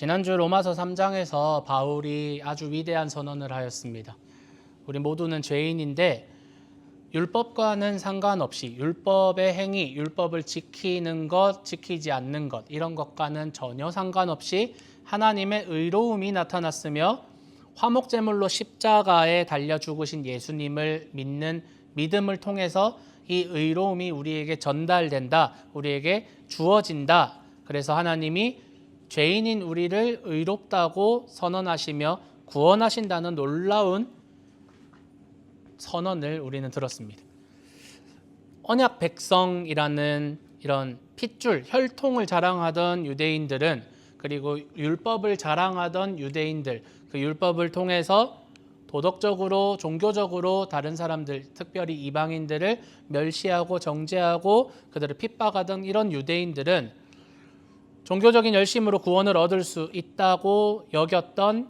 지난주 로마서 3장에서 바울이 아주 위대한 선언을 하였습니다. 우리 모두는 죄인인데 율법과는 상관없이 율법의 행위, 율법을 지키는 것, 지키지 않는 것 이런 것과는 전혀 상관없이 하나님의 의로움이 나타났으며 화목제물로 십자가에 달려 죽으신 예수님을 믿는 믿음을 통해서 이 의로움이 우리에게 전달된다, 우리에게 주어진다. 그래서 하나님이 죄인인 우리를 의롭다고 선언하시며 구원하신다는 놀라운 선언을 우리는 들었습니다. 언약 백성이라는 이런 핏줄, 혈통을 자랑하던 유대인들은, 그리고 율법을 자랑하던 유대인들, 그 율법을 통해서 도덕적으로, 종교적으로 다른 사람들, 특별히 이방인들을 멸시하고 정죄하고 그들을 핍박하던 이런 유대인들은 종교적인 열심으로 구원을 얻을 수 있다고 여겼던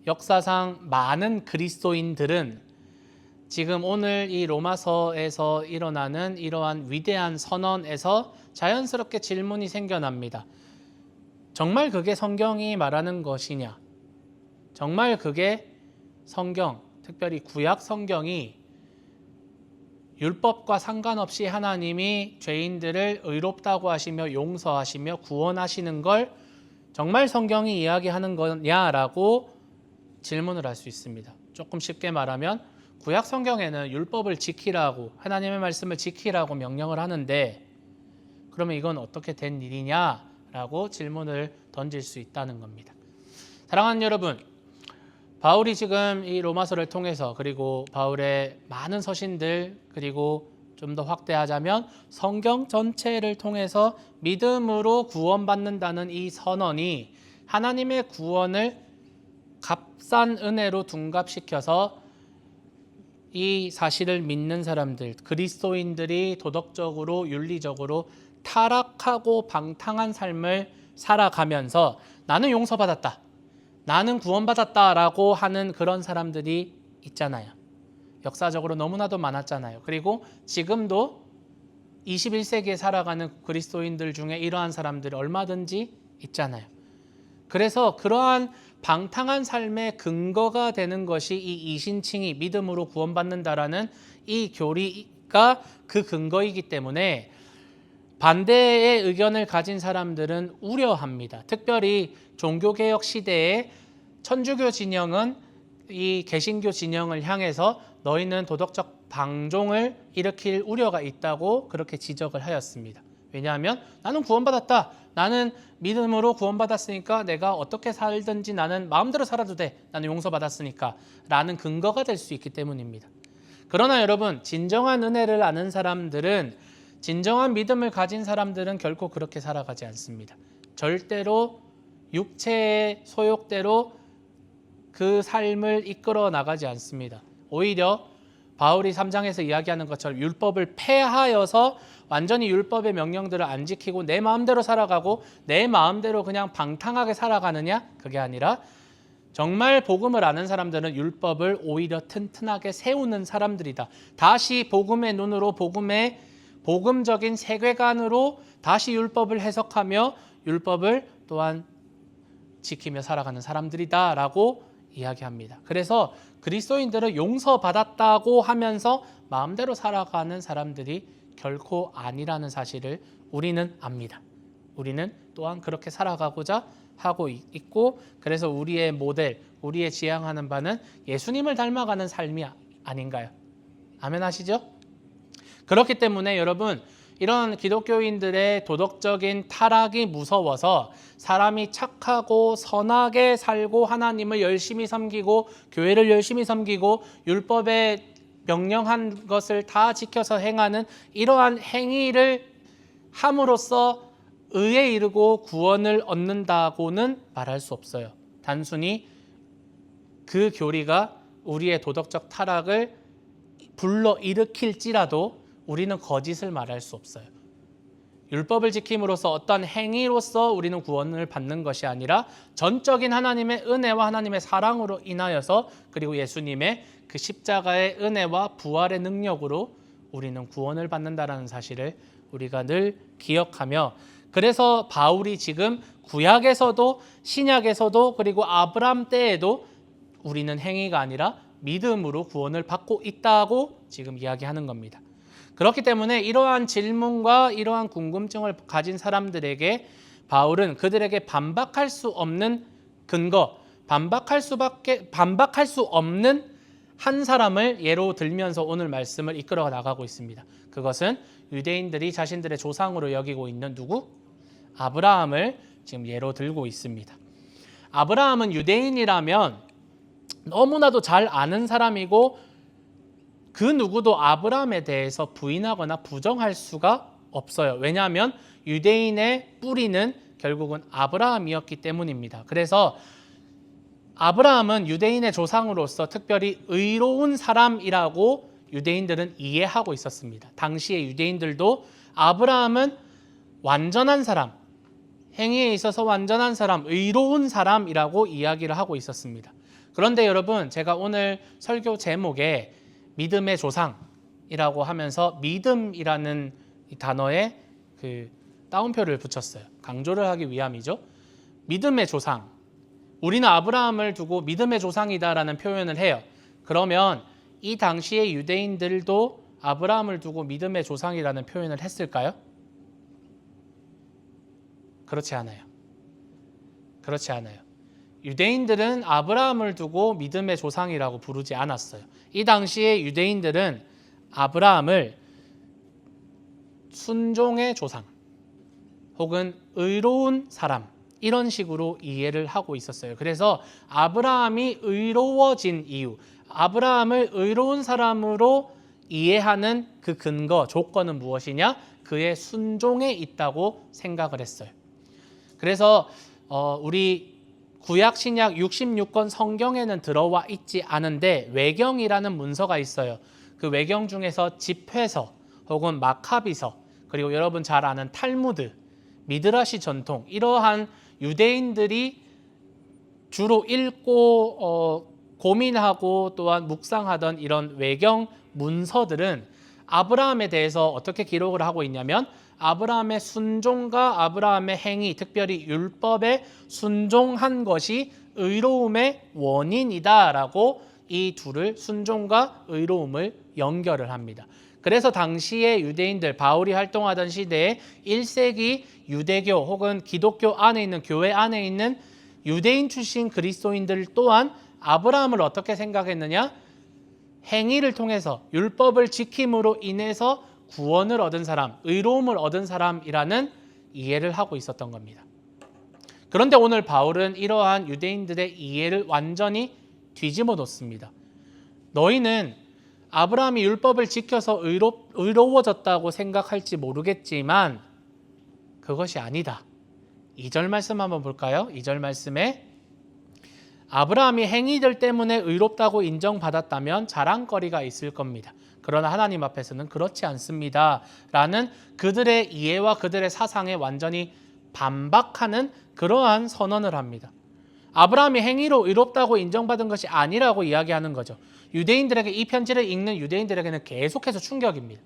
역사상 많은 그리스도인들은 지금 오늘 이 로마서에서 일어나는 이러한 위대한 선언에서 자연스럽게 질문이 생겨납니다. 정말 그게 성경이 말하는 것이냐? 정말 그게 성경, 특별히 구약 성경이 율법과 상관없이 하나님이 죄인들을 의롭다고 하시며 용서하시며 구원하시는 걸 정말 성경이 이야기하는 거냐라고 질문을 할 수 있습니다. 조금 쉽게 말하면 구약 성경에는 율법을 지키라고, 하나님의 말씀을 지키라고 명령을 하는데 그러면 이건 어떻게 된 일이냐라고 질문을 던질 수 있다는 겁니다. 사랑하는 여러분, 바울이 지금 이 로마서를 통해서, 그리고 바울의 많은 서신들, 그리고 좀 더 확대하자면 성경 전체를 통해서 믿음으로 구원받는다는 이 선언이 하나님의 구원을 값싼 은혜로 둔갑시켜서 이 사실을 믿는 사람들, 그리스도인들이 도덕적으로, 윤리적으로 타락하고 방탕한 삶을 살아가면서 나는 용서받았다, 나는 구원받았다라고 하는 그런 사람들이 있잖아요. 역사적으로 너무나도 많았잖아요. 그리고 지금도 21세기에 살아가는 그리스도인들 중에 이러한 사람들이 얼마든지 있잖아요. 그래서 그러한 방탕한 삶의 근거가 되는 것이 이 이신칭이 믿음으로 구원받는다라는 이 교리가 그 근거이기 때문에 반대의 의견을 가진 사람들은 우려합니다. 특별히 종교개혁 시대에 천주교 진영은 이 개신교 진영을 향해서 너희는 도덕적 방종을 일으킬 우려가 있다고 그렇게 지적을 하였습니다. 왜냐하면 나는 구원받았다, 나는 믿음으로 구원받았으니까 내가 어떻게 살든지 나는 마음대로 살아도 돼, 나는 용서받았으니까 라는 근거가 될 수 있기 때문입니다. 그러나 여러분, 진정한 은혜를 아는 사람들은, 진정한 믿음을 가진 사람들은 결코 그렇게 살아가지 않습니다. 절대로 육체의 소욕대로 그 삶을 이끌어 나가지 않습니다. 오히려 바울이 3장에서 이야기하는 것처럼 율법을 폐하여서 완전히 율법의 명령들을 안 지키고 내 마음대로 살아가고 내 마음대로 그냥 방탕하게 살아가느냐? 그게 아니라 정말 복음을 아는 사람들은 율법을 오히려 튼튼하게 세우는 사람들이다. 다시 복음의 눈으로, 복음적인 세계관으로 다시 율법을 해석하며 율법을 또한 지키며 살아가는 사람들이다 라고 이야기합니다. 그래서 그리스도인들은 용서받았다고 하면서 마음대로 살아가는 사람들이 결코 아니라는 사실을 우리는 압니다. 우리는 또한 그렇게 살아가고자 하고 있고, 그래서 우리의 모델, 우리의 지향하는 바는 예수님을 닮아가는 삶이 아닌가요? 아멘 하시죠? 그렇기 때문에 여러분, 이런 기독교인들의 도덕적인 타락이 무서워서 사람이 착하고 선하게 살고 하나님을 열심히 섬기고 교회를 열심히 섬기고 율법에 명령한 것을 다 지켜서 행하는 이러한 행위를 함으로써 의에 이르고 구원을 얻는다고는 말할 수 없어요. 단순히 그 교리가 우리의 도덕적 타락을 불러일으킬지라도 우리는 거짓을 말할 수 없어요. 율법을 지킴으로써 어떤 행위로서 우리는 구원을 받는 것이 아니라 전적인 하나님의 은혜와 하나님의 사랑으로 인하여서, 그리고 예수님의 그 십자가의 은혜와 부활의 능력으로 우리는 구원을 받는다라는 사실을 우리가 늘 기억하며, 그래서 바울이 지금 구약에서도 신약에서도 그리고 아브라함 때에도 우리는 행위가 아니라 믿음으로 구원을 받고 있다고 지금 이야기하는 겁니다. 그렇기 때문에 이러한 질문과 이러한 궁금증을 가진 사람들에게 바울은 그들에게 반박할 수 없는 근거, 반박할 수 없는 한 사람을 예로 들면서 오늘 말씀을 이끌어 나가고 있습니다. 그것은 유대인들이 자신들의 조상으로 여기고 있는 누구? 아브라함을 지금 예로 들고 있습니다. 아브라함은 유대인이라면 너무나도 잘 아는 사람이고 그 누구도 아브라함에 대해서 부인하거나 부정할 수가 없어요. 왜냐하면 유대인의 뿌리는 결국은 아브라함이었기 때문입니다. 그래서 아브라함은 유대인의 조상으로서 특별히 의로운 사람이라고 유대인들은 이해하고 있었습니다. 당시의 유대인들도 아브라함은 완전한 사람, 행위에 있어서 완전한 사람, 의로운 사람이라고 이야기를 하고 있었습니다. 그런데 여러분, 제가 오늘 설교 제목에 믿음의 조상이라고 하면서 믿음이라는 단어에 그 따옴표를 붙였어요. 강조를 하기 위함이죠. 믿음의 조상. 우리는 아브라함을 두고 믿음의 조상이다라는 표현을 해요. 그러면 이 당시의 유대인들도 아브라함을 두고 믿음의 조상이라는 표현을 했을까요? 그렇지 않아요. 그렇지 않아요. 유대인들은 아브라함을 두고 믿음의 조상이라고 부르지 않았어요. 이 당시의 유대인들은 아브라함을 순종의 조상 혹은 의로운 사람 이런 식으로 이해를 하고 있었어요. 그래서 아브라함이 의로워진 이유, 아브라함을 의로운 사람으로 이해하는 그 근거, 조건은 무엇이냐? 그의 순종에 있다고 생각을 했어요. 그래서 우리 구약 신약 66권 성경에는 들어와 있지 않은데 외경이라는 문서가 있어요. 그 외경 중에서 집회서 혹은 마카비서 그리고 여러분 잘 아는 탈무드, 미드라시 전통 이러한 유대인들이 주로 읽고 고민하고 또한 묵상하던 이런 외경 문서들은 아브라함에 대해서 어떻게 기록을 하고 있냐면 아브라함의 순종과 아브라함의 행위, 특별히 율법에 순종한 것이 의로움의 원인이다라고 이 둘을 순종과 의로움을 연결을 합니다. 그래서 당시의 유대인들, 바울이 활동하던 시대에 1세기 유대교 혹은 기독교 안에 있는 교회 안에 있는 유대인 출신 그리스도인들 또한 아브라함을 어떻게 생각했느냐? 행위를 통해서 율법을 지킴으로 인해서 구원을 얻은 사람, 의로움을 얻은 사람이라는 이해를 하고 있었던 겁니다. 그런데 오늘 바울은 이러한 유대인들의 이해를 완전히 뒤집어 놓습니다. 너희는 아브라함이 율법을 지켜서 의로워졌다고 생각할지 모르겠지만 그것이 아니다. 2절 말씀 한번 볼까요? 2절 말씀에 아브라함이 행위들 때문에 의롭다고 인정받았다면 자랑거리가 있을 겁니다. 그러나 하나님 앞에서는 그렇지 않습니다. 라는 그들의 이해와 그들의 사상에 완전히 반박하는 그러한 선언을 합니다. 아브라함이 행위로 의롭다고 인정받은 것이 아니라고 이야기하는 거죠. 유대인들에게 이 편지를 읽는 유대인들에게는 계속해서 충격입니다.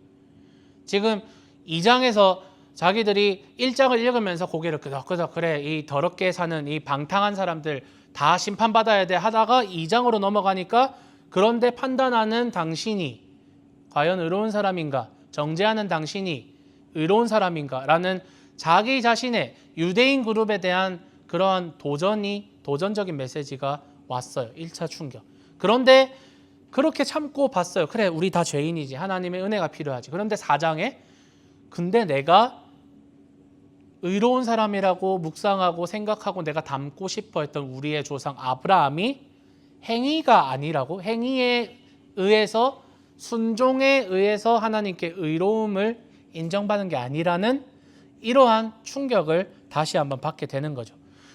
지금 2장에서 자기들이 1장을 읽으면서 고개를 끄덕끄덕 그래 이 더럽게 사는 이 방탕한 사람들 다 심판받아야 돼 하다가 2장으로 넘어가니까 그런데 판단하는 당신이 과연 의로운 사람인가? 정죄하는 당신이 의로운 사람인가? 라는 자기 자신의 유대인 그룹에 대한 그러한 도전적인 메시지가 왔어요. 1차 충격. 그런데 그렇게 참고 봤어요. 그래 우리 다 죄인이지. 하나님의 은혜가 필요하지. 그런데 4장에 근데 내가 의로운 사람이라고 묵상하고 생각하고 내가 닮고 싶어 했던 우리의 조상 아브라함이 행위가 아니라고 행위에 의해서 순종에 의해서 하나님께 의로움을 인정받는 게 아니라는 이러한 충격을 다시 한번 받게 되는 거죠.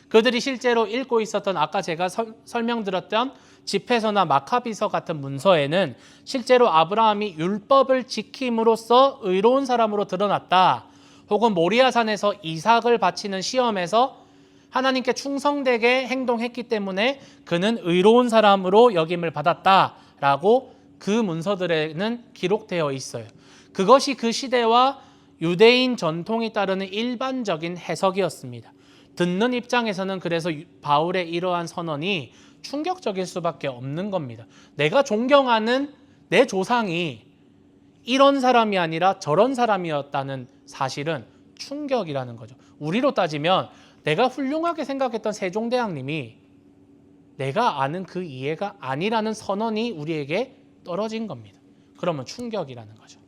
그들이 실제로 읽고 있었던 아까 제가 설명드렸던 집회서나 마카비서 같은 문서에는 실제로 아브라함이 율법을 지킴으로써 의로운 사람으로 드러났다. 혹은 모리아산에서 이삭을 바치는 시험에서 하나님께 충성되게 행동했기 때문에 그는 의로운 사람으로 여김을 받았다라고 그 문서들에는 기록되어 있어요. 그것이 그 시대와 유대인 전통이 따르는 일반적인 해석이었습니다. 듣는 입장에서는 그래서 바울의 이러한 선언이 충격적일 수밖에 없는 겁니다. 내가 존경하는 내 조상이 이런 사람이 아니라 저런 사람이었다는 사실은 충격이라는 거죠. 우리로 따지면 내가 훌륭하게 생각했던 세종대왕님이 내가 아는 그 이해가 아니라는 선언이 우리에게 떨어진 겁니다. 그러면 충격이라는 거죠.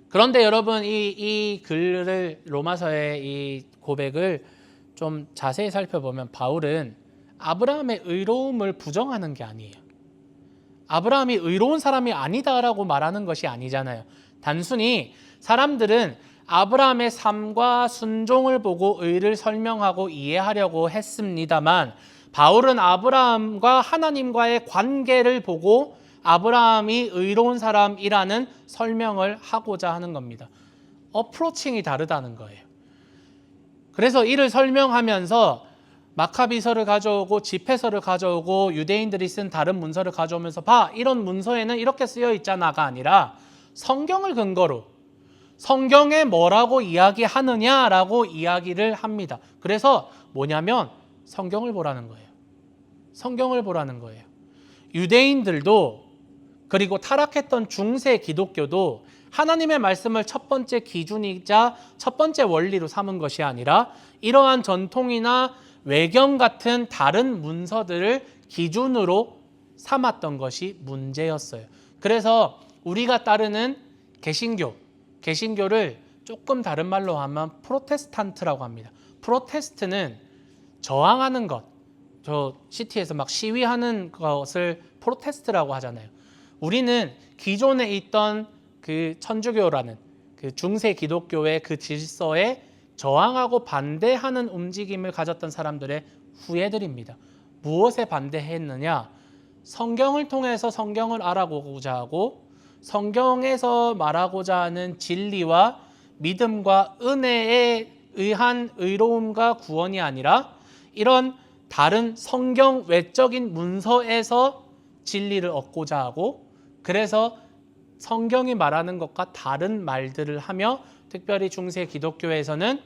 그런데 여러분 이 글을 로마서의 이 고백을 좀 자세히 살펴보면 바울은 아브라함의 의로움을 부정하는 게 아니에요. 아브라함이 의로운 사람이 아니다라고 말하는 것이 아니잖아요. 단순히 사람들은 아브라함의 삶과 순종을 보고 의를 설명하고 이해하려고 했습니다만 바울은 아브라함과 하나님과의 관계를 보고 아브라함이 의로운 사람이라는 설명을 하고자 하는 겁니다. 어프로칭이 다르다는 거예요. 그래서 이를 설명하면서 마카비서를 가져오고 집회서를 가져오고 유대인들이 쓴 다른 문서를 가져오면서 봐, 이런 문서에는 이렇게 쓰여 있잖아가 아니라 성경을 근거로 성경에 뭐라고 이야기하느냐라고 이야기를 합니다. 그래서 뭐냐면 성경을 보라는 거예요. 성경을 보라는 거예요. 유대인들도 그리고 타락했던 중세 기독교도 하나님의 말씀을 첫 번째 기준이자 첫 번째 원리로 삼은 것이 아니라 이러한 전통이나 외경 같은 다른 문서들을 기준으로 삼았던 것이 문제였어요. 그래서 우리가 따르는 개신교를 조금 다른 말로 하면 프로테스탄트라고 합니다. 프로테스트는 저항하는 것, 저 시티에서 막 시위하는 것을 프로테스트라고 하잖아요. 우리는 기존에 있던 그 천주교라는 그 중세 기독교의 그 질서에 저항하고 반대하는 움직임을 가졌던 사람들의 후예들입니다. 무엇에 반대했느냐? 성경을 통해서 성경을 알아보고자 하고 성경에서 말하고자 하는 진리와 믿음과 은혜에 의한 의로움과 구원이 아니라 이런 다른 성경 외적인 문서에서 진리를 얻고자 하고 그래서 성경이 말하는 것과 다른 말들을 하며 특별히 중세 기독교에서는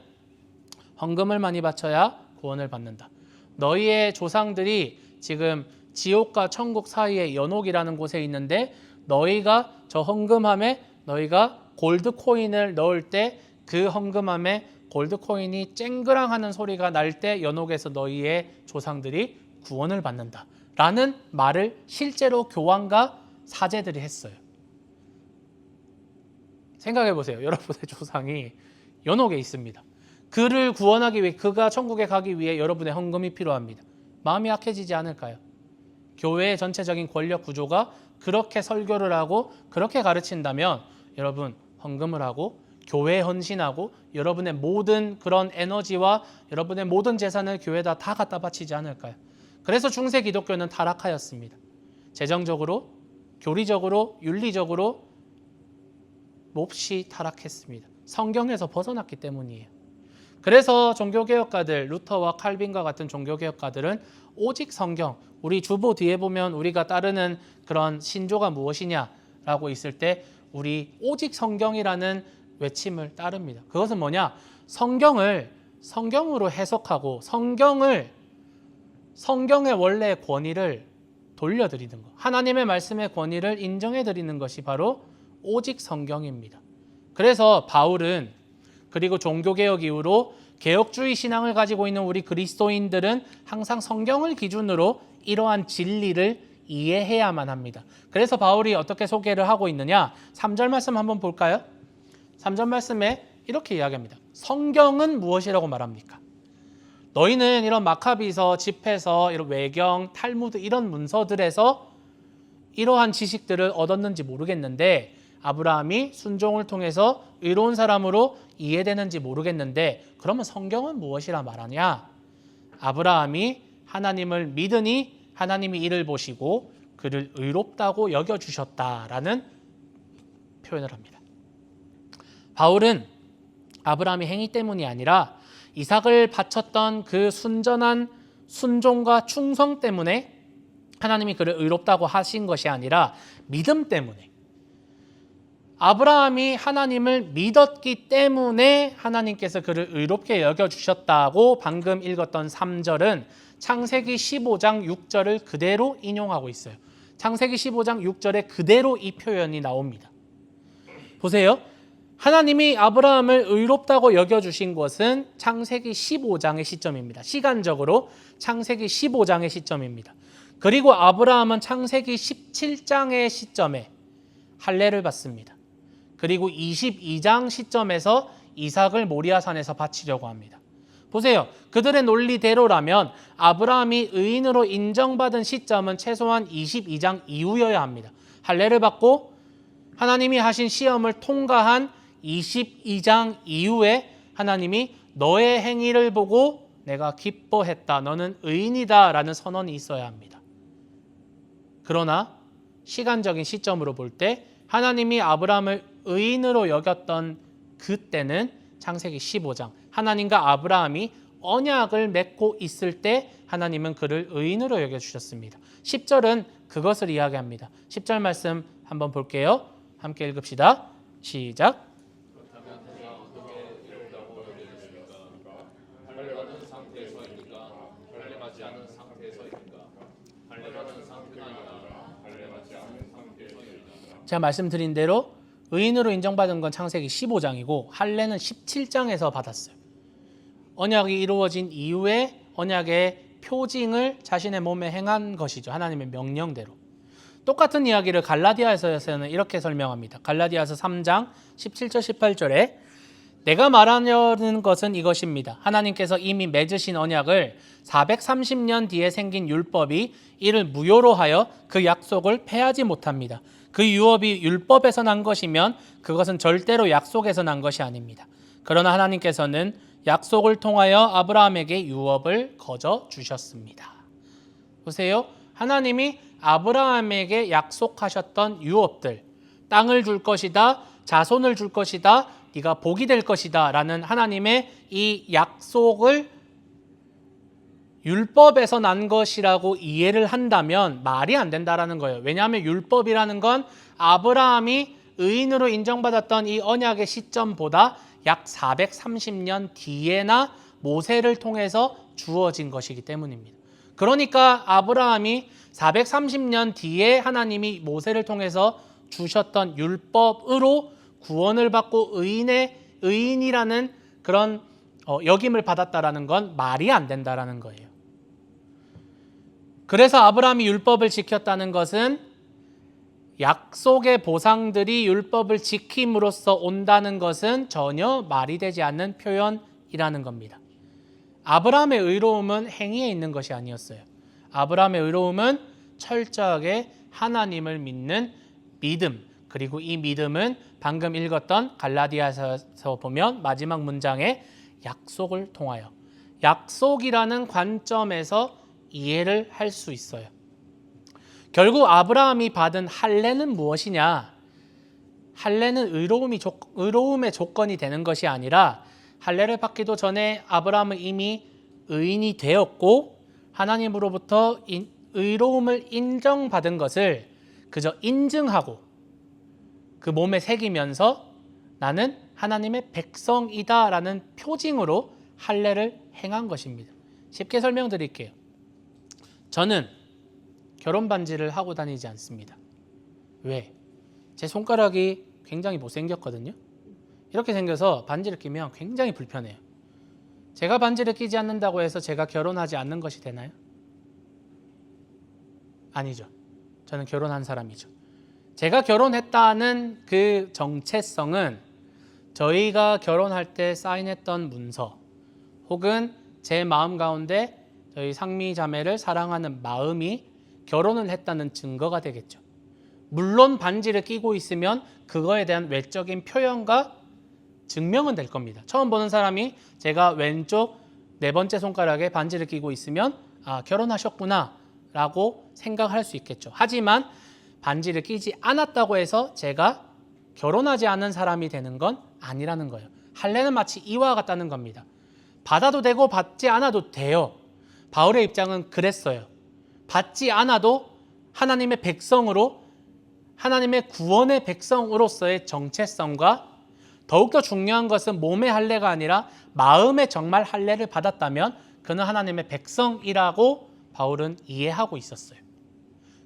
헌금을 많이 바쳐야 구원을 받는다. 너희의 조상들이 지금 지옥과 천국 사이에 연옥이라는 곳에 있는데 너희가 저 헌금함에 너희가 골드 코인을 넣을 때 그 헌금함에 골드 코인이 쨍그랑하는 소리가 날 때 연옥에서 너희의 조상들이 구원을 받는다 라는 말을 실제로 교황과 사제들이 했어요. 생각해 보세요. 여러분의 조상이 연옥에 있습니다. 그를 구원하기 위해, 그가 천국에 가기 위해 여러분의 헌금이 필요합니다. 마음이 약해지지 않을까요? 교회의 전체적인 권력 구조가 그렇게 설교를 하고 그렇게 가르친다면 여러분 헌금을 하고 교회에 헌신하고 여러분의 모든 그런 에너지와 여러분의 모든 재산을 교회에다 다 갖다 바치지 않을까요? 그래서 중세 기독교는 타락하였습니다. 재정적으로, 교리적으로, 윤리적으로 몹시 타락했습니다. 성경에서 벗어났기 때문이에요. 그래서 종교개혁가들, 루터와 칼빈과 같은 종교개혁가들은 오직 성경, 우리 주보 뒤에 보면 우리가 따르는 그런 신조가 무엇이냐라고 있을 때 우리 오직 성경이라는 외침을 따릅니다. 그것은 뭐냐? 성경으로 해석하고 성경의 원래의 권위를 돌려드리는 것, 하나님의 말씀의 권위를 인정해드리는 것이 바로 오직 성경입니다. 그래서 바울은 그리고 종교개혁 이후로 개혁주의 신앙을 가지고 있는 우리 그리스도인들은 항상 성경을 기준으로 이러한 진리를 이해해야만 합니다. 그래서 바울이 어떻게 소개를 하고 있느냐? 3절 말씀 한번 볼까요? 3절 말씀에 이렇게 이야기합니다. 성경은 무엇이라고 말합니까? 너희는 이런 마카비서, 집회서, 이런 외경, 탈무드 이런 문서들에서 이러한 지식들을 얻었는지 모르겠는데 아브라함이 순종을 통해서 의로운 사람으로 이해되는지 모르겠는데 그러면 성경은 무엇이라 말하냐? 아브라함이 하나님을 믿으니 하나님이 이를 보시고 그를 의롭다고 여겨주셨다라는 표현을 합니다. 바울은 아브라함의 행위 때문이 아니라 이삭을 바쳤던 그 순전한 순종과 충성 때문에 하나님이 그를 의롭다고 하신 것이 아니라 믿음 때문에 아브라함이 하나님을 믿었기 때문에 하나님께서 그를 의롭게 여겨주셨다고 방금 읽었던 3절은 창세기 15장 6절을 그대로 인용하고 있어요. 창세기 15장 6절에 그대로 이 표현이 나옵니다. 보세요. 하나님이 아브라함을 의롭다고 여겨주신 것은 창세기 15장의 시점입니다. 시간적으로 창세기 15장의 시점입니다. 그리고 아브라함은 창세기 17장의 시점에 할례를 받습니다. 그리고 22장 시점에서 이삭을 모리아산에서 바치려고 합니다. 보세요. 그들의 논리대로라면 아브라함이 의인으로 인정받은 시점은 최소한 22장 이후여야 합니다. 할례를 받고 하나님이 하신 시험을 통과한 22장 이후에 하나님이 너의 행위를 보고 내가 기뻐했다. 너는 의인이다. 라는 선언이 있어야 합니다. 그러나 시간적인 시점으로 볼 때 하나님이 아브라함을 의인으로 여겼던 그때는 창세기 15장 하나님과 아브라함이 언약을 맺고 있을 때 하나님은 그를 의인으로 여겨주셨습니다. 10절은 그것을 이야기합니다. 10절 말씀 한번 볼게요. 함께 읽읍시다. 시작. 제가 말씀드린 대로 의인으로 인정받은 건 창세기 15장이고 할례는 17장에서 받았어요. 언약이 이루어진 이후에 언약의 표징을 자신의 몸에 행한 것이죠. 하나님의 명령대로. 똑같은 이야기를 갈라디아서에서는 이렇게 설명합니다. 갈라디아서 3장 17절 18절에 내가 말하려는 것은 이것입니다. 하나님께서 이미 맺으신 언약을 430년 뒤에 생긴 율법이 이를 무효로 하여 그 약속을 폐하지 못합니다. 그 유업이 율법에서 난 것이면 그것은 절대로 약속에서 난 것이 아닙니다. 그러나 하나님께서는 약속을 통하여 아브라함에게 유업을 거저 주셨습니다. 보세요. 하나님이 아브라함에게 약속하셨던 유업들, 땅을 줄 것이다, 자손을 줄 것이다, 네가 복이 될 것이다 라는 하나님의 이 약속을 율법에서 난 것이라고 이해를 한다면 말이 안 된다라는 거예요. 왜냐하면 율법이라는 건 아브라함이 의인으로 인정받았던 이 언약의 시점보다 약 430년 뒤에나 모세를 통해서 주어진 것이기 때문입니다. 그러니까 아브라함이 430년 뒤에 하나님이 모세를 통해서 주셨던 율법으로 구원을 받고 의인이라는 그런 역임을 받았다라는 건 말이 안 된다라는 거예요. 그래서 아브라함이 율법을 지켰다는 것은 약속의 보상들이 율법을 지킴으로써 온다는 것은 전혀 말이 되지 않는 표현이라는 겁니다. 아브라함의 의로움은 행위에 있는 것이 아니었어요. 아브라함의 의로움은 철저하게 하나님을 믿는 믿음, 그리고 이 믿음은 방금 읽었던 갈라디아서에서 보면 마지막 문장에 약속을 통하여, 약속이라는 관점에서 이해를 할 수 있어요. 결국 아브라함이 받은 할례는 무엇이냐? 할례는 의로움의 조건이 되는 것이 아니라 할례를 받기도 전에 아브라함은 이미 의인이 되었고 하나님으로부터 의로움을 인정받은 것을 그저 인증하고 그 몸에 새기면서 나는 하나님의 백성이다라는 표징으로 할례를 행한 것입니다. 쉽게 설명드릴게요. 저는 결혼 반지를 하고 다니지 않습니다. 왜? 제 손가락이 굉장히 못생겼거든요. 이렇게 생겨서 반지를 끼면 굉장히 불편해요. 제가 반지를 끼지 않는다고 해서 제가 결혼하지 않는 것이 되나요? 아니죠. 저는 결혼한 사람이죠. 제가 결혼했다는 그 정체성은 저희가 결혼할 때 사인했던 문서 혹은 제 마음 가운데 저희 상미 자매를 사랑하는 마음이 결혼을 했다는 증거가 되겠죠. 물론 반지를 끼고 있으면 그거에 대한 외적인 표현과 증명은 될 겁니다. 처음 보는 사람이 제가 왼쪽 네 번째 손가락에 반지를 끼고 있으면 아, 결혼하셨구나 라고 생각할 수 있겠죠. 하지만 반지를 끼지 않았다고 해서 제가 결혼하지 않은 사람이 되는 건 아니라는 거예요. 할례는 마치 이와 같다는 겁니다. 받아도 되고 받지 않아도 돼요. 바울의 입장은 그랬어요. 받지 않아도 하나님의 백성으로 하나님의 구원의 백성으로서의 정체성과 더욱더 중요한 것은 몸의 할례가 아니라 마음의 정말 할례를 받았다면 그는 하나님의 백성이라고 바울은 이해하고 있었어요.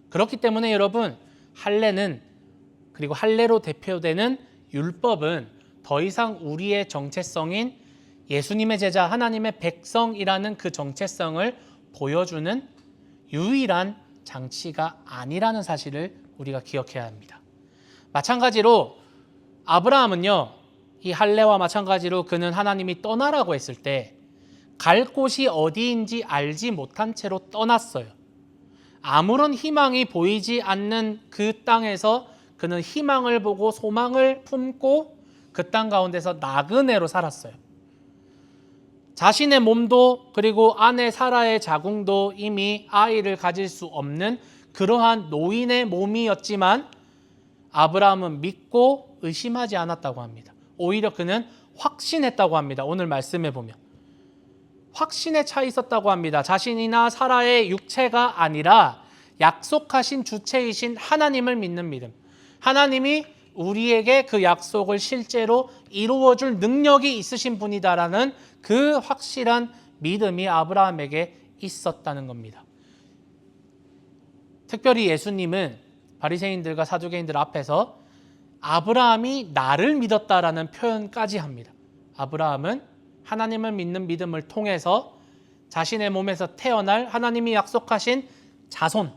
그렇기 때문에 여러분, 할례는, 그리고 할례로 대표되는 율법은 더 이상 우리의 정체성인 예수님의 제자 하나님의 백성이라는 그 정체성을 보여주는 유일한 장치가 아니라는 사실을 우리가 기억해야 합니다. 마찬가지로 아브라함은요, 이 할례와 마찬가지로 그는 하나님이 떠나라고 했을 때 갈 곳이 어디인지 알지 못한 채로 떠났어요. 아무런 희망이 보이지 않는 그 땅에서 그는 희망을 보고 소망을 품고 그 땅 가운데서 나그네로 살았어요. 자신의 몸도 그리고 아내 사라의 자궁도 이미 아이를 가질 수 없는 그러한 노인의 몸이었지만 아브라함은 믿고 의심하지 않았다고 합니다. 오히려 그는 확신했다고 합니다. 오늘 말씀에 보면 확신에 차 있었다고 합니다. 자신이나 사라의 육체가 아니라 약속하신 주체이신 하나님을 믿는 믿음. 하나님이 우리에게 그 약속을 실제로 이루어줄 능력이 있으신 분이다라는 그 확실한 믿음이 아브라함에게 있었다는 겁니다. 특별히 예수님은 바리새인들과 사두개인들 앞에서 아브라함이 나를 믿었다라는 표현까지 합니다. 아브라함은 하나님을 믿는 믿음을 통해서 자신의 몸에서 태어날 하나님이 약속하신 자손,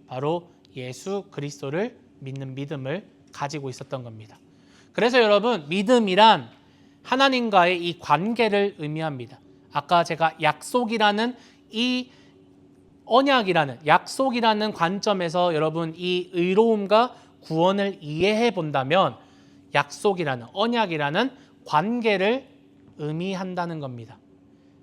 바로 예수 그리스도를 믿는 믿음을 가지고 있었던 겁니다. 그래서 여러분, 믿음이란 하나님과의 이 관계를 의미합니다. 아까 제가 약속이라는 이 언약이라는 약속이라는 관점에서 여러분 이 의로움과 구원을 이해해 본다면 약속이라는 언약이라는 관계를 의미한다는 겁니다.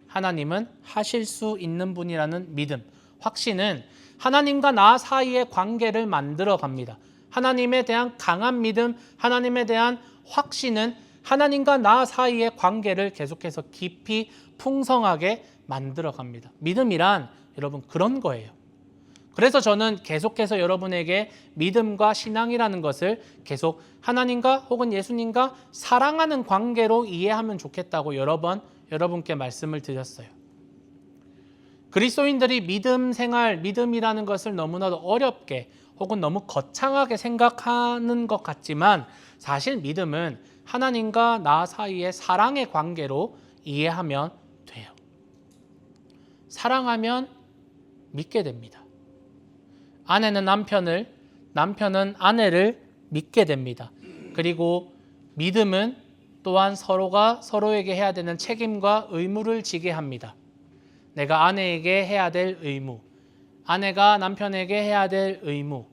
하나님은 하실 수 있는 분이라는 믿음, 확신은 하나님과 나 사이의 관계를 만들어 갑니다. 하나님에 대한 강한 믿음, 하나님에 대한 확신은 하나님과 나 사이의 관계를 계속해서 깊이 풍성하게 만들어 갑니다. 믿음이란 여러분 그런 거예요. 그래서 저는 계속해서 여러분에게 믿음과 신앙이라는 것을 계속 하나님과 혹은 예수님과 사랑하는 관계로 이해하면 좋겠다고 여러 번 여러분께 말씀을 드렸어요. 그리스도인들이 믿음 생활, 믿음이라는 것을 너무나도 어렵게 혹은 너무 거창하게 생각하는 것 같지만 사실 믿음은 하나님과 나 사이의 사랑의 관계로 이해하면 돼요. 사랑하면 믿게 됩니다. 아내는 남편을, 남편은 아내를 믿게 됩니다. 그리고 믿음은 또한 서로가 서로에게 해야 되는 책임과 의무를 지게 합니다. 내가 아내에게 해야 될 의무, 아내가 남편에게 해야 될 의무,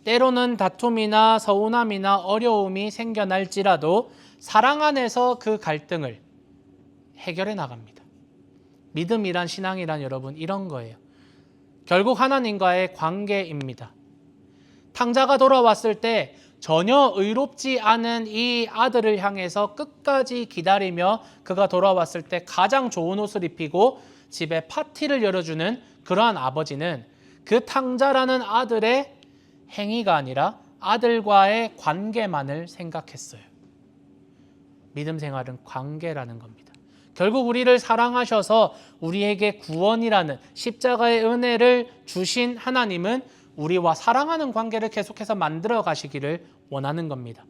때로는 다툼이나 서운함이나 어려움이 생겨날지라도 사랑 안에서 그 갈등을 해결해 나갑니다. 믿음이란 신앙이란 여러분 이런 거예요. 결국 하나님과의 관계입니다. 탕자가 돌아왔을 때 전혀 의롭지 않은 이 아들을 향해서 끝까지 기다리며 그가 돌아왔을 때 가장 좋은 옷을 입히고 집에 파티를 열어주는 그러한 아버지는 그 탕자라는 아들의 행위가 아니라 아들과의 관계만을 생각했어요. 믿음 생활은 관계라는 겁니다. 결국 우리를 사랑하셔서 우리에게 구원이라는 십자가의 은혜를 주신 하나님은 우리와 사랑하는 관계를 계속해서 만들어 가시기를 원하는 겁니다.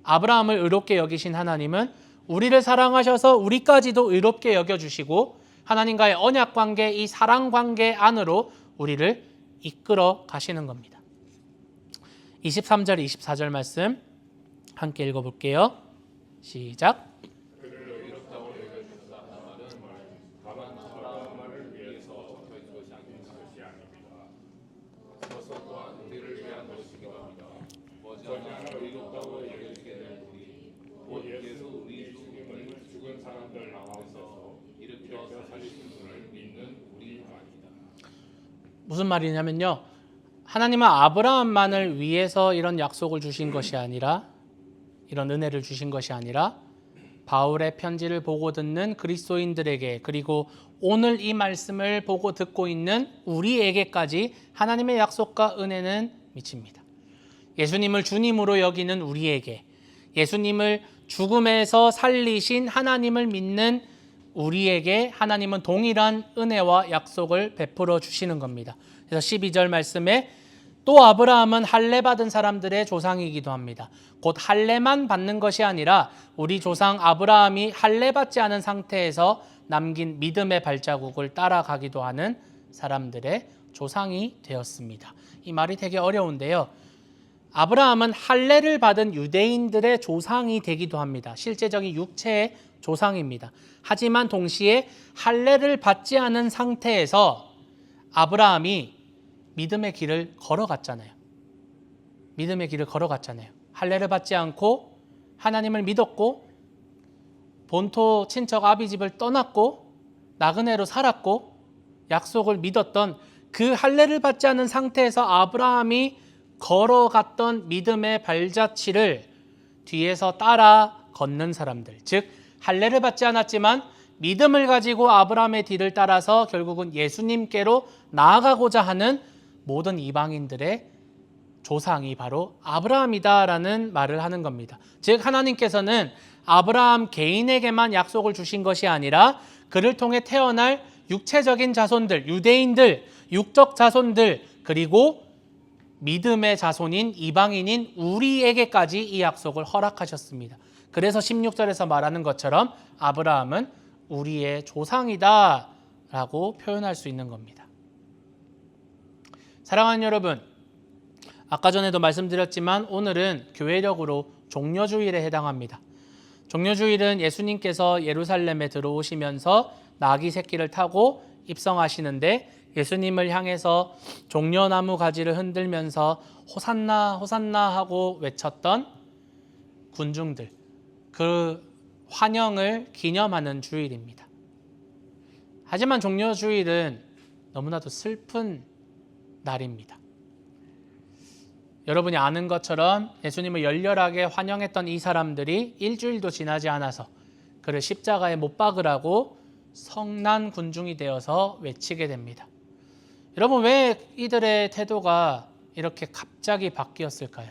아브라함을 의롭게 여기신 하나님은 우리를 사랑하셔서 우리까지도 의롭게 여겨주시고 하나님과의 언약 관계, 이 사랑 관계 안으로 우리를 이끌어 가시는 겁니다. 23절, 24절 말씀 함께 읽어볼게요. 시작. 무슨 말이냐면요, 하나님은 아브라함만을 위해서 이런 약속을 주신 것이 아니라, 이런 은혜를 주신 것이 아니라 바울의 편지를 보고 듣는 그리스도인들에게, 그리고 오늘 이 말씀을 보고 듣고 있는 우리에게까지 하나님의 약속과 은혜는 미칩니다. 예수님을 주님으로 여기는 우리에게, 예수님을 죽음에서 살리신 하나님을 믿는 우리에게 하나님은 동일한 은혜와 약속을 베풀어 주시는 겁니다. 그래서 12절 말씀에 또 아브라함은 할례 받은 사람들의 조상이기도 합니다. 곧 할례만 받는 것이 아니라 우리 조상 아브라함이 할례 받지 않은 상태에서 남긴 믿음의 발자국을 따라가기도 하는 사람들의 조상이 되었습니다. 이 말이 되게 어려운데요. 아브라함은 할례를 받은 유대인들의 조상이 되기도 합니다. 실제적인 육체의 조상입니다. 하지만 동시에 할례를 받지 않은 상태에서 아브라함이 믿음의 길을 걸어갔잖아요. 믿음의 길을 걸어갔잖아요. 할례를 받지 않고 하나님을 믿었고 본토 친척 아비 집을 떠났고 나그네로 살았고 약속을 믿었던 그 할례를 받지 않은 상태에서 아브라함이 걸어갔던 믿음의 발자취를 뒤에서 따라 걷는 사람들, 즉 할례를 받지 않았지만 믿음을 가지고 아브라함의 뒤를 따라서 결국은 예수님께로 나아가고자 하는 모든 이방인들의 조상이 바로 아브라함이다라는 말을 하는 겁니다. 즉 하나님께서는 아브라함 개인에게만 약속을 주신 것이 아니라 그를 통해 태어날 육체적인 자손들, 유대인들, 육적 자손들, 그리고 믿음의 자손인 이방인인 우리에게까지 이 약속을 허락하셨습니다. 그래서 16절에서 말하는 것처럼 아브라함은 우리의 조상이다 라고 표현할 수 있는 겁니다. 사랑하는 여러분, 아까 전에도 말씀드렸지만 오늘은 교회력으로 종려주일에 해당합니다. 종려주일은 예수님께서 예루살렘에 들어오시면서 나귀 새끼를 타고 입성하시는데 예수님을 향해서 종려나무 가지를 흔들면서 호산나 호산나 하고 외쳤던 군중들, 그 환영을 기념하는 주일입니다. 하지만 종려주일은 너무나도 슬픈 날입니다. 여러분이 아는 것처럼 예수님을 열렬하게 환영했던 이 사람들이 일주일도 지나지 않아서 그를 십자가에 못 박으라고 성난 군중이 되어서 외치게 됩니다. 여러분, 왜 이들의 태도가 이렇게 갑자기 바뀌었을까요?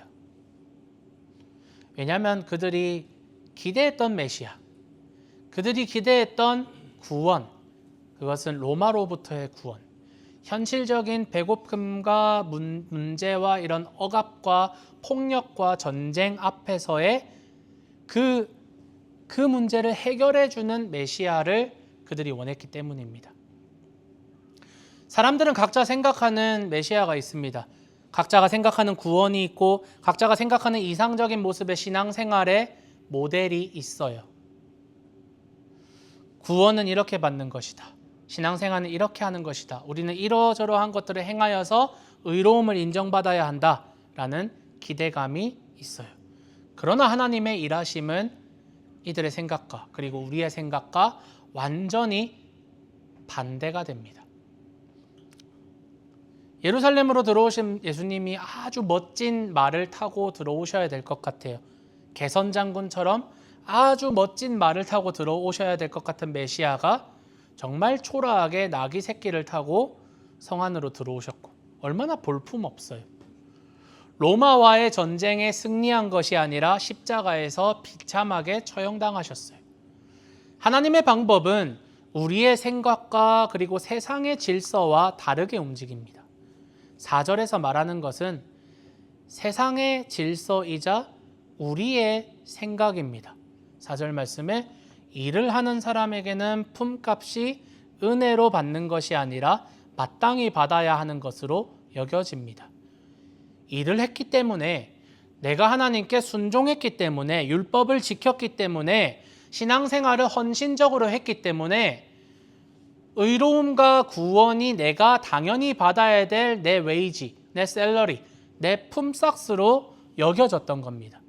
왜냐하면 그들이 기대했던 메시아, 그들이 기대했던 구원, 그것은 로마로부터의 구원, 현실적인 배고픔과 문제와 이런 억압과 폭력과 전쟁 앞에서의 그 문제를 해결해 주는 메시아를 그들이 원했기 때문입니다. 사람들은 각자 생각하는 메시아가 있습니다. 각자가 생각하는 구원이 있고 각자가 생각하는 이상적인 모습의 신앙생활의 모델이 있어요. 구원은 이렇게 받는 것이다. 신앙생활은 이렇게 하는 것이다. 우리는 이러저러한 것들을 행하여서 의로움을 인정받아야 한다라는 기대감이 있어요. 그러나 하나님의 일하심은 이들의 생각과 그리고 우리의 생각과 완전히 반대가 됩니다. 예루살렘으로 들어오신 예수님이 아주 멋진 말을 타고 들어오셔야 될 것 같아요. 개선장군처럼 아주 멋진 말을 타고 들어오셔야 될 것 같은 메시아가 정말 초라하게 나귀 새끼를 타고 성 안으로 들어오셨고 얼마나 볼품없어요. 로마와의 전쟁에 승리한 것이 아니라 십자가에서 비참하게 처형당하셨어요. 하나님의 방법은 우리의 생각과 그리고 세상의 질서와 다르게 움직입니다. 4절에서 말하는 것은 세상의 질서이자 우리의 생각입니다. 4절 말씀에 일을 하는 사람에게는 품값이 은혜로 받는 것이 아니라 마땅히 받아야 하는 것으로 여겨집니다. 일을 했기 때문에, 내가 하나님께 순종했기 때문에, 율법을 지켰기 때문에, 신앙생활을 헌신적으로 했기 때문에 의로움과 구원이 내가 당연히 받아야 될 내 웨이지, 내 셀러리, 내 품삯으로 여겨졌던 겁니다.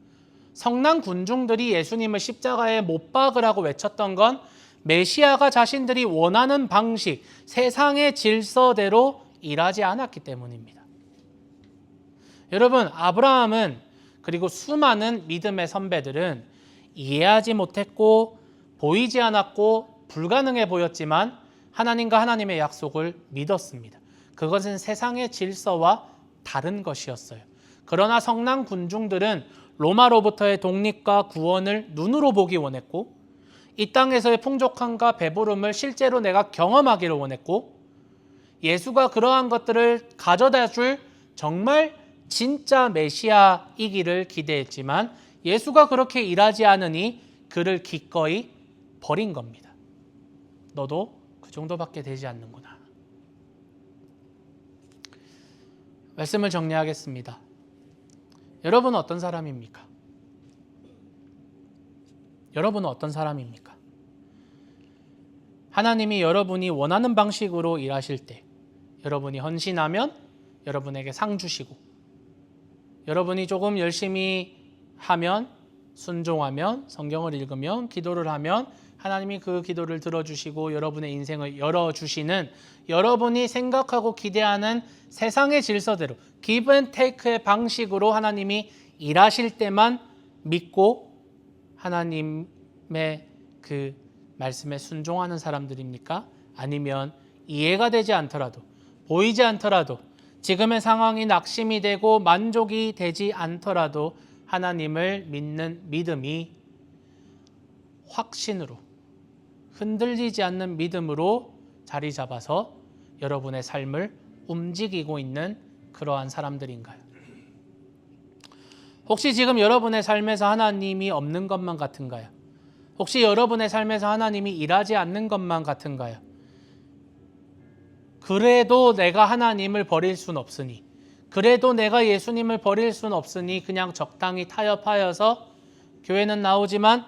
성난 군중들이 예수님을 십자가에 못 박으라고 외쳤던 건 메시아가 자신들이 원하는 방식, 세상의 질서대로 일하지 않았기 때문입니다. 여러분, 아브라함은 그리고 수많은 믿음의 선배들은 이해하지 못했고 보이지 않았고 불가능해 보였지만 하나님과 하나님의 약속을 믿었습니다. 그것은 세상의 질서와 다른 것이었어요. 그러나 성난 군중들은 로마로부터의 독립과 구원을 눈으로 보기 원했고 이 땅에서의 풍족함과 배부름을 실제로 내가 경험하기를 원했고 예수가 그러한 것들을 가져다 줄 정말 진짜 메시아이기를 기대했지만 예수가 그렇게 일하지 않으니 그를 기꺼이 버린 겁니다. 너도 그 정도밖에 되지 않는구나. 말씀을 정리하겠습니다. 여러분은 어떤 사람입니까? 여러분은 어떤 사람입니까? 하나님이 여러분이 원하는 방식으로 일하실 때 여러분이 헌신하면 여러분에게 상 주시고 여러분이 조금 열심히 하면 순종하면 성경을 읽으면 기도를 하면 하나님이 그 기도를 들어주시고 여러분의 인생을 열어주시는 여러분이 생각하고 기대하는 세상의 질서대로 give and take의 방식으로 하나님이 일하실 때만 믿고 하나님의 그 말씀에 순종하는 사람들입니까? 아니면 이해가 되지 않더라도 보이지 않더라도 지금의 상황이 낙심이 되고 만족이 되지 않더라도 하나님을 믿는 믿음이 확신으로 흔들리지 않는 믿음으로 자리 잡아서 여러분의 삶을 움직이고 있는 그러한 사람들인가요? 혹시 지금 여러분의 삶에서 하나님이 없는 것만 같은가요? 혹시 여러분의 삶에서 하나님이 일하지 않는 것만 같은가요? 그래도 내가 하나님을 버릴 순 없으니 그래도 내가 예수님을 버릴 순 없으니 그냥 적당히 타협하여서 교회는 나오지만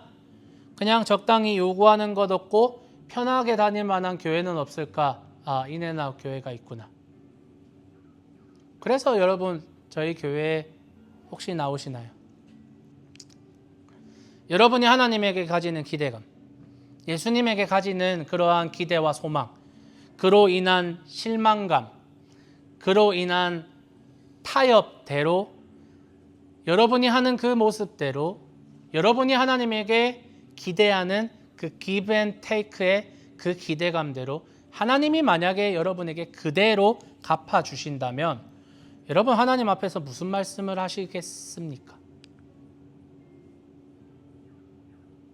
그냥 적당히 요구하는 것 없고 편하게 다닐 만한 교회는 없을까? 아, 인앤아웃 교회가 있구나. 그래서 여러분 저희 교회에 혹시 나오시나요? 여러분이 하나님에게 가지는 기대감, 예수님에게 가지는 그러한 기대와 소망, 그로 인한 실망감, 그로 인한 타협대로 여러분이 하는 그 모습대로 여러분이 하나님에게 기대하는 그 give and take의 그 기대감대로 하나님이 만약에 여러분에게 그대로 갚아주신다면 여러분 하나님 앞에서 무슨 말씀을 하시겠습니까?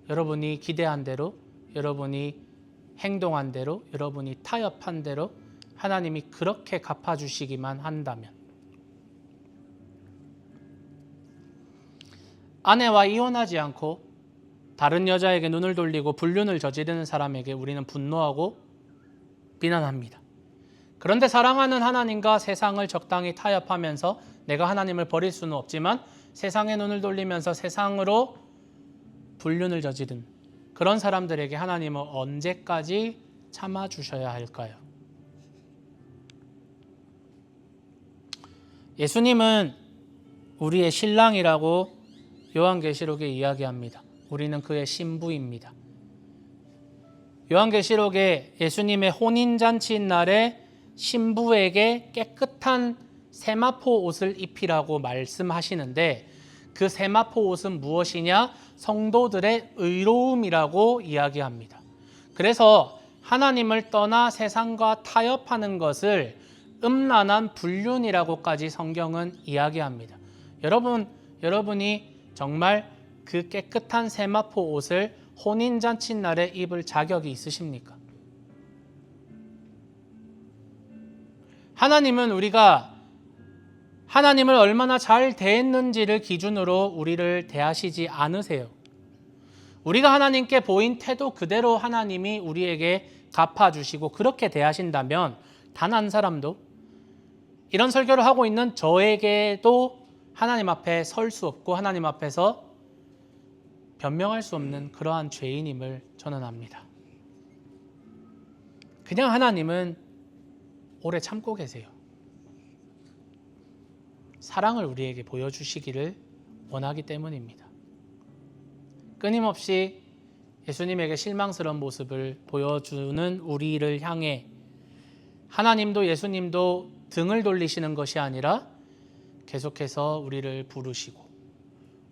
여러분이 기대한 대로 여러분이 행동한 대로 여러분이 타협한 대로 하나님이 그렇게 갚아주시기만 한다면 아내와 이혼하지 않고 다른 여자에게 눈을 돌리고 불륜을 저지르는 사람에게 우리는 분노하고 비난합니다. 그런데 사랑하는 하나님과 세상을 적당히 타협하면서 내가 하나님을 버릴 수는 없지만 세상에 눈을 돌리면서 세상으로 불륜을 저지른 그런 사람들에게 하나님은 언제까지 참아주셔야 할까요? 예수님은 우리의 신랑이라고 요한계시록에 이야기합니다. 우리는 그의 신부입니다. 요한계시록에 예수님의 혼인잔치 날에 신부에게 깨끗한 세마포 옷을 입히라고 말씀하시는데 그 세마포 옷은 무엇이냐? 성도들의 의로움이라고 이야기합니다. 그래서 하나님을 떠나 세상과 타협하는 것을 음란한 불륜이라고까지 성경은 이야기합니다. 여러분이 정말 그 깨끗한 세마포 옷을 혼인잔치 날에 입을 자격이 있으십니까? 하나님은 우리가 하나님을 얼마나 잘 대했는지를 기준으로 우리를 대하시지 않으세요. 우리가 하나님께 보인 태도 그대로 하나님이 우리에게 갚아주시고 그렇게 대하신다면 단 한 사람도 이런 설교를 하고 있는 저에게도 하나님 앞에 설 수 없고 하나님 앞에서 변명할 수 없는 그러한 죄인임을 저는 압니다. 그냥 하나님은 오래 참고 계세요. 사랑을 우리에게 보여주시기를 원하기 때문입니다. 끊임없이 예수님에게 실망스러운 모습을 보여주는 우리를 향해 하나님도 예수님도 등을 돌리시는 것이 아니라 계속해서 우리를 부르시고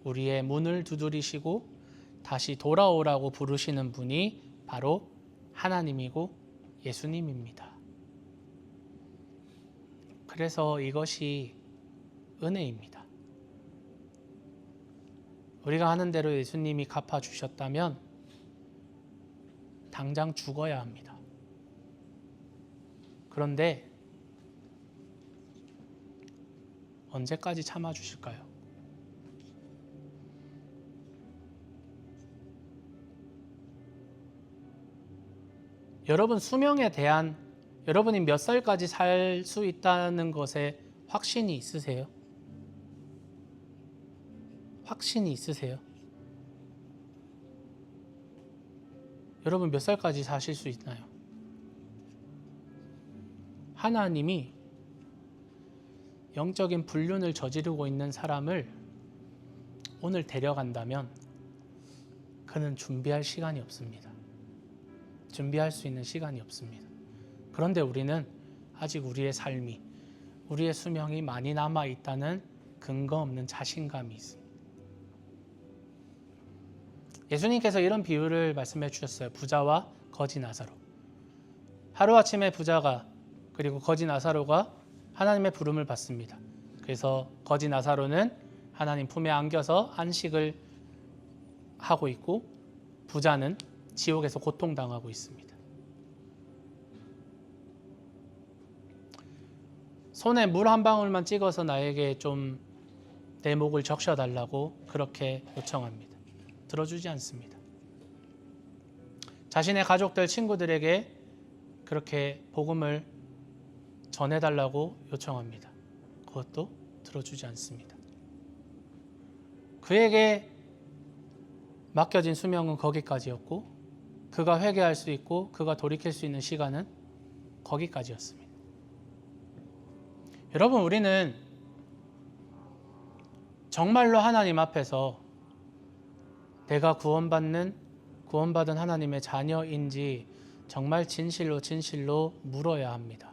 우리의 문을 두드리시고 다시 돌아오라고 부르시는 분이 바로 하나님이고 예수님입니다. 그래서 이것이 은혜입니다. 우리가 하는 대로 예수님이 갚아주셨다면 당장 죽어야 합니다. 그런데 언제까지 참아주실까요? 여러분 수명에 대한 여러분이 몇 살까지 살 수 있다는 것에 확신이 있으세요? 확신이 있으세요? 여러분 몇 살까지 사실 수 있나요? 하나님이 영적인 불륜을 저지르고 있는 사람을 오늘 데려간다면 그는 준비할 시간이 없습니다. 준비할 수 있는 시간이 없습니다. 그런데 우리는 아직 우리의 삶이, 우리의 수명이 많이 남아있다는 근거 없는 자신감이 있습니다. 예수님께서 이런 비유를 말씀해 주셨어요. 부자와 거지 나사로. 하루아침에 부자가 그리고 거지 나사로가 하나님의 부름을 받습니다. 그래서 거지 나사로는 하나님 품에 안겨서 안식을 하고 있고 부자는 지옥에서 고통당하고 있습니다. 손에 물 한 방울만 찍어서 나에게 좀 내 목을 적셔달라고 그렇게 요청합니다. 들어주지 않습니다. 자신의 가족들, 친구들에게 그렇게 복음을 전해달라고 요청합니다. 그것도 들어주지 않습니다. 그에게 맡겨진 수명은 거기까지였고 그가 회개할 수 있고 그가 돌이킬 수 있는 시간은 거기까지였습니다. 여러분, 우리는 정말로 하나님 앞에서 내가 구원받은 하나님의 자녀인지 정말 진실로 물어야 합니다.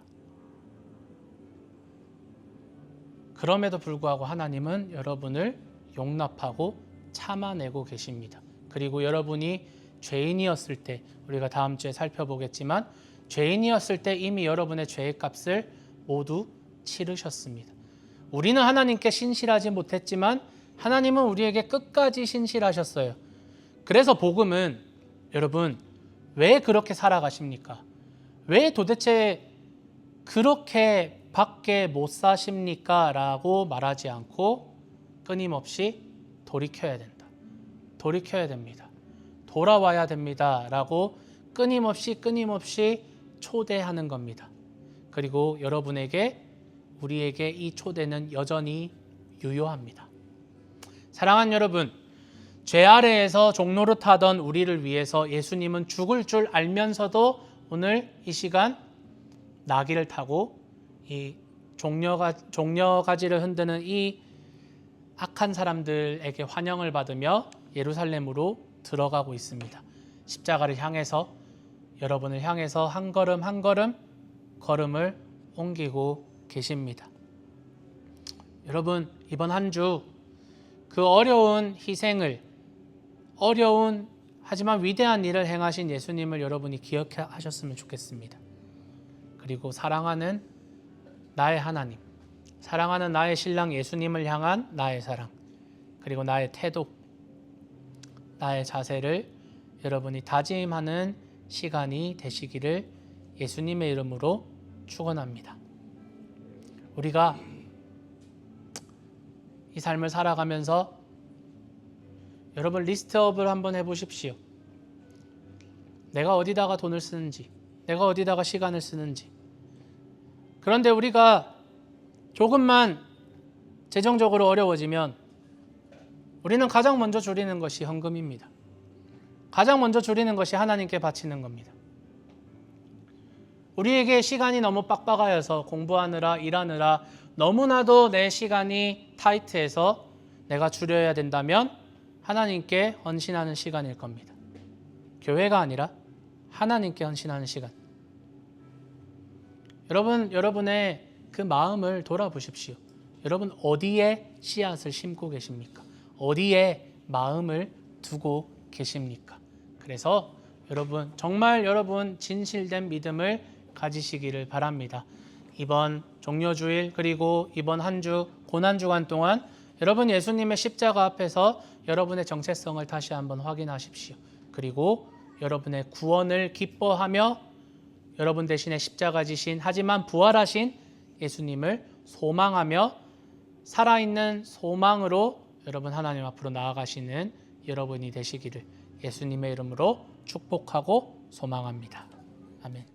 그럼에도 불구하고 하나님은 여러분을 용납하고 참아내고 계십니다. 그리고 여러분이 죄인이었을 때, 우리가 다음 주에 살펴보겠지만 죄인이었을 때 이미 여러분의 죄의 값을 모두 치르셨습니다. 우리는 하나님께 신실하지 못했지만 하나님은 우리에게 끝까지 신실하셨어요. 그래서 복음은 여러분 왜 그렇게 살아가십니까? 왜 도대체 그렇게 밖에 못 사십니까? 라고 말하지 않고 끊임없이 돌이켜야 된다. 돌이켜야 됩니다. 돌아와야 됩니다. 라고 끊임없이 초대하는 겁니다. 그리고 우리에게 이 초대는 여전히 유효합니다. 사랑하는 여러분, 죄 아래에서 종노릇하던 우리를 위해서 예수님은 죽을 줄 알면서도 오늘 이 시간 나귀를 타고 이 종려가지를 흔드는 이 악한 사람들에게 환영을 받으며 예루살렘으로 들어가고 있습니다. 십자가를 향해서, 여러분을 향해서 한 걸음 한 걸음 걸음을 옮기고 계십니다. 여러분, 이번 한 주 그 어려운 희생을, 어려운 하지만 위대한 일을 행하신 예수님을 여러분이 기억하셨으면 좋겠습니다. 그리고 사랑하는 나의 하나님, 사랑하는 나의 신랑 예수님을 향한 나의 사랑, 그리고 나의 태도, 나의 자세를 여러분이 다짐하는 시간이 되시기를 예수님의 이름으로 축원합니다. 우리가 이 삶을 살아가면서 여러분 리스트업을 한번 해보십시오. 내가 어디다가 돈을 쓰는지, 내가 어디다가 시간을 쓰는지. 그런데 우리가 조금만 재정적으로 어려워지면 우리는 가장 먼저 줄이는 것이 헌금입니다. 가장 먼저 줄이는 것이 하나님께 바치는 겁니다. 우리에게 시간이 너무 빡빡하여서 공부하느라 일하느라 너무나도 내 시간이 타이트해서 내가 줄여야 된다면 하나님께 헌신하는 시간일 겁니다. 교회가 아니라 하나님께 헌신하는 시간. 여러분의 그 마음을 돌아보십시오. 여러분 어디에 씨앗을 심고 계십니까? 어디에 마음을 두고 계십니까? 그래서 정말 여러분 진실된 믿음을 가지시기를 바랍니다. 이번 종려주일 그리고 이번 한 주 고난주간 동안 여러분 예수님의 십자가 앞에서 여러분의 정체성을 다시 한번 확인하십시오. 그리고 여러분의 구원을 기뻐하며 여러분 대신에 십자가 지신 하지만 부활하신 예수님을 소망하며 살아있는 소망으로 여러분 하나님 앞으로 나아가시는 여러분이 되시기를 예수님의 이름으로 축복하고 소망합니다. 아멘.